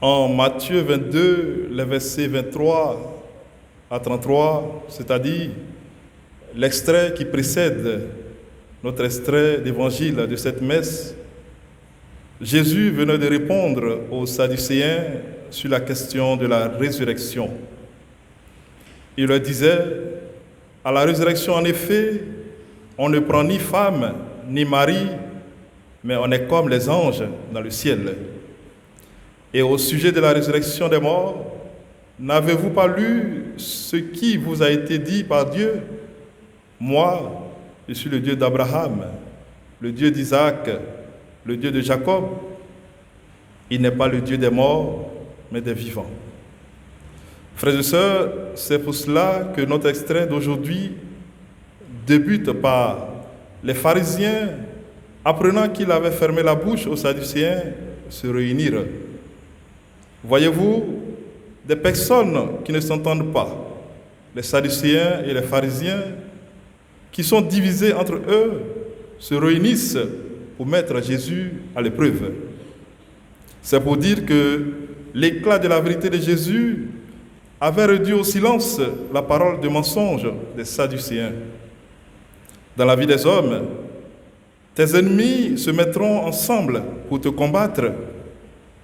En Matthieu 22, les versets 23 à 33, c'est-à-dire l'extrait qui précède notre extrait d'évangile de cette messe, Jésus venait de répondre aux Sadducéens sur la question de la résurrection. Il leur disait, à la résurrection en effet, on ne prend ni femme ni mari, mais on est comme les anges dans le ciel. Et au sujet de la résurrection des morts, n'avez-vous pas lu ce qui vous a été dit par Dieu? Moi, je suis le Dieu d'Abraham, le Dieu d'Isaac, le Dieu de Jacob. Il n'est pas le Dieu des morts, mais des vivants. Frères et sœurs, c'est pour cela que notre extrait d'aujourd'hui débute par les pharisiens, apprenant qu'il avait fermé la bouche aux Sadducéens, se réunirent. Voyez-vous, des personnes qui ne s'entendent pas, les Sadducéens et les pharisiens, qui sont divisés entre eux, se réunissent pour mettre Jésus à l'épreuve. C'est pour dire que l'éclat de la vérité de Jésus avait réduit au silence la parole de mensonge des Sadducéens. Dans la vie des hommes, tes ennemis se mettront ensemble pour te combattre,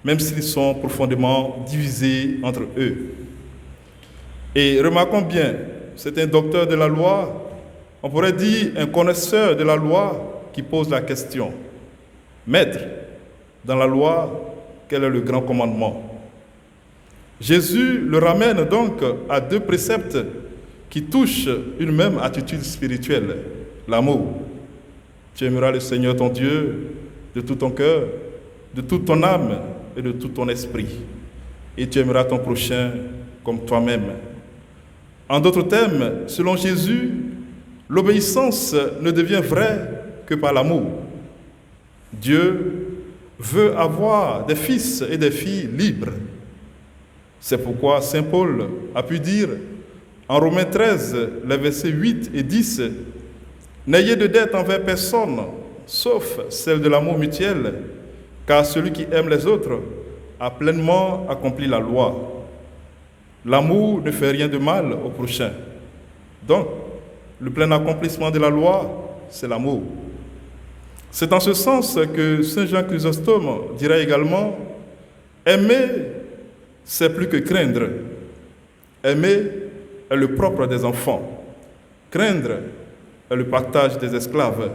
même s'ils sont profondément divisés entre eux. Et remarquons bien, c'est un docteur de la loi, on pourrait dire un connaisseur de la loi qui pose la question. Maître, dans la loi, quel est le grand commandement? Jésus le ramène donc à deux préceptes qui touchent une même attitude spirituelle, l'amour. Tu aimeras le Seigneur ton Dieu de tout ton cœur, de toute ton âme et de tout ton esprit. Et tu aimeras ton prochain comme toi-même. En d'autres termes, selon Jésus, l'obéissance ne devient vraie que par l'amour. Dieu veut avoir des fils et des filles libres. C'est pourquoi Saint Paul a pu dire en Romains 13, les versets 8 et 10, « N'ayez de dette envers personne, sauf celle de l'amour mutuel, car celui qui aime les autres a pleinement accompli la loi. L'amour ne fait rien de mal au prochain. » Donc, le plein accomplissement de la loi, c'est l'amour. C'est en ce sens que Saint Jean Chrysostome dirait également « Aimer, c'est plus que craindre. Aimer est le propre des enfants. Craindre est le partage des esclaves.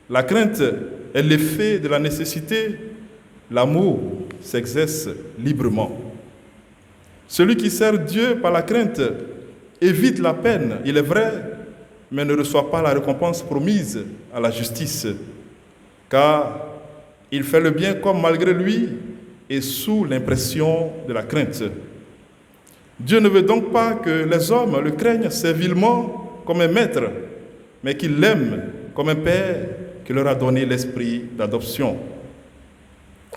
La crainte est l'effet de la nécessité. L'amour s'exerce librement. Celui qui sert Dieu par la crainte évite la peine, il est vrai, mais ne reçoit pas la récompense promise à la justice, car il fait le bien comme malgré lui et sous l'impression de la crainte. Dieu ne veut donc pas que les hommes le craignent servilement comme un maître, mais qu'ils l'aiment comme un père qui leur a donné l'esprit d'adoption.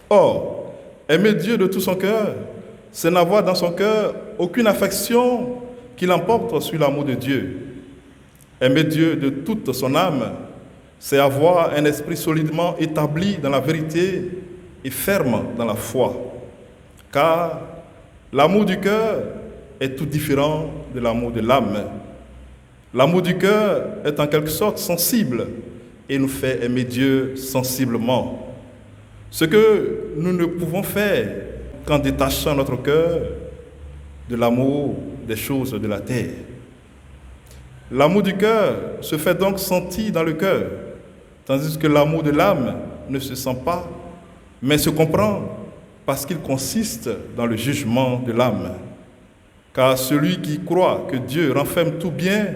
Or, aimer Dieu de tout son cœur, c'est n'avoir dans son cœur aucune affection qui l'emporte sur l'amour de Dieu. Aimer Dieu de toute son âme, c'est avoir un esprit solidement établi dans la vérité et ferme dans la foi. Car l'amour du cœur est tout différent de l'amour de l'âme. L'amour du cœur est en quelque sorte sensible et nous fait aimer Dieu sensiblement. Ce que nous ne pouvons faire qu'en détachant notre cœur de l'amour des choses de la terre. L'amour du cœur se fait donc sentir dans le cœur, tandis que l'amour de l'âme ne se sent pas, mais se comprend parce qu'il consiste dans le jugement de l'âme. Car celui qui croit que Dieu renferme tout bien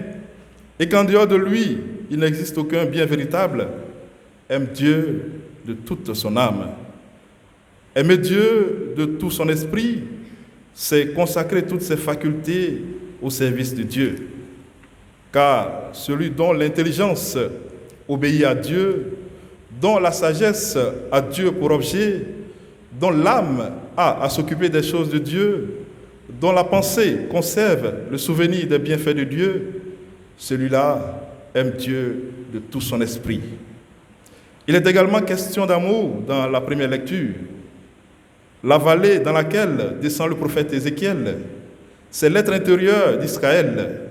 et qu'en dehors de lui, il n'existe aucun bien véritable, aime Dieu de toute son âme. Aimer Dieu de tout son esprit, c'est consacrer toutes ses facultés au service de Dieu. Car celui dont l'intelligence obéit à Dieu, dont la sagesse a Dieu pour objet, dont l'âme a à s'occuper des choses de Dieu, dont la pensée conserve le souvenir des bienfaits de Dieu, celui-là aime Dieu de tout son esprit. Il est également question d'amour dans la première lecture. La vallée dans laquelle descend le prophète Ézéchiel, c'est l'être intérieur d'Israël,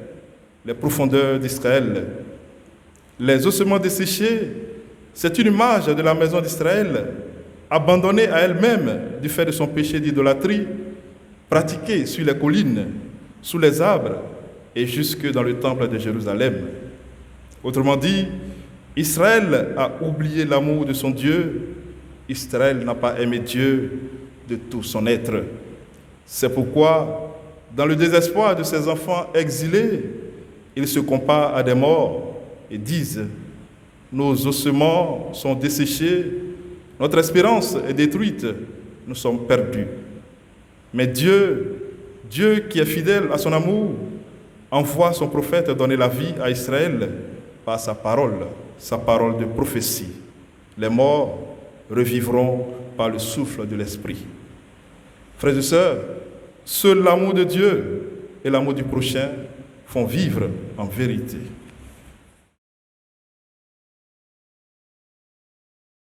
les profondeurs d'Israël. Les ossements desséchés, c'est une image de la maison d'Israël, abandonnée à elle-même du fait de son péché d'idolâtrie, pratiqué sur les collines, sous les arbres et jusque dans le temple de Jérusalem. Autrement dit, Israël a oublié l'amour de son Dieu. Israël n'a pas aimé Dieu de tout son être. C'est pourquoi, dans le désespoir de ses enfants exilés, ils se comparent à des morts et disent « Nos ossements sont desséchés, notre espérance est détruite, nous sommes perdus. » Mais Dieu qui est fidèle à son amour, envoie son prophète donner la vie à Israël par sa parole de prophétie. Les morts revivront par le souffle de l'Esprit. Frères et sœurs, seul l'amour de Dieu et l'amour du prochain font vivre en vérité.